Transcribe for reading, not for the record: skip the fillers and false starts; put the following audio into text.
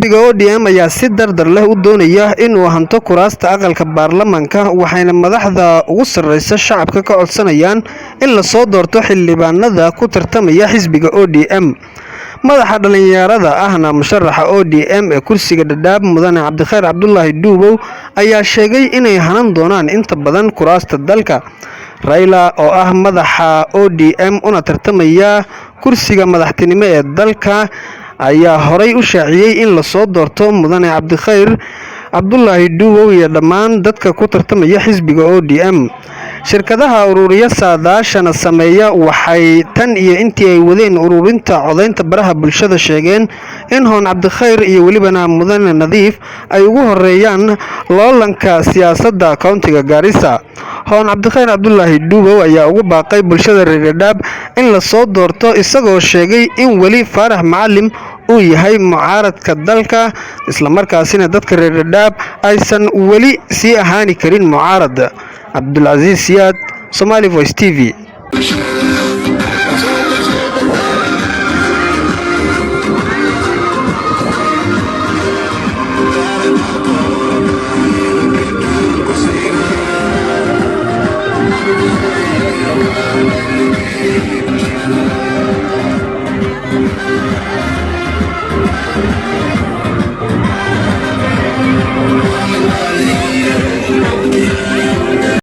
xisbiga ODM ayaa si dardar leh u doonaya inuu hanto kuraasta aqalka baarlamaanka waxayna madaxda ugu sarreysa shacabka ka codsanayaan in la soo doorto xildhibaanada ku tartamaya xisbiga ODM. madaxa dhalinyarada ahna musharaxa ODM ee kursiga Dadaab Mudane Cabdikhayr Cabdullaahi Duubow ayaa sheegay inay hanan doonaan inta badan kuraasta dalka. Raila oo ah madaxa ODM una tartamaya kursiga madaxtinimo ee dalka ayaa horay u shaaciyay in la soo doorto Mudane Cabdikhayr Cabdullaahi Duubow iyo dhammaan dadka ku tartamaya xisbiga ODM. shirkadaha ururiya saadaashana sameeya waxay tan iyo intii ay wadeen ururinta codeynta baraha bulshada sheegeen in Hoon Cabdikhayr iyo welibana Mudane Nadiif ay ugu horeeyaan loolanka siyaasadda countiga Garissa. Hoon Cabdikhayr Cabdullaahi Duubow ayaa ugu baaqay bulshada reer Dadaab in la soo doorto isagoo sheegay in weli Faarax Macalin uu yahay mucaaradka dalka isla markaasina dadka reer Dadaab aysan weli sii ahaani karin mucaarad. Abdulaziz Siyaad, Somali Voice TV.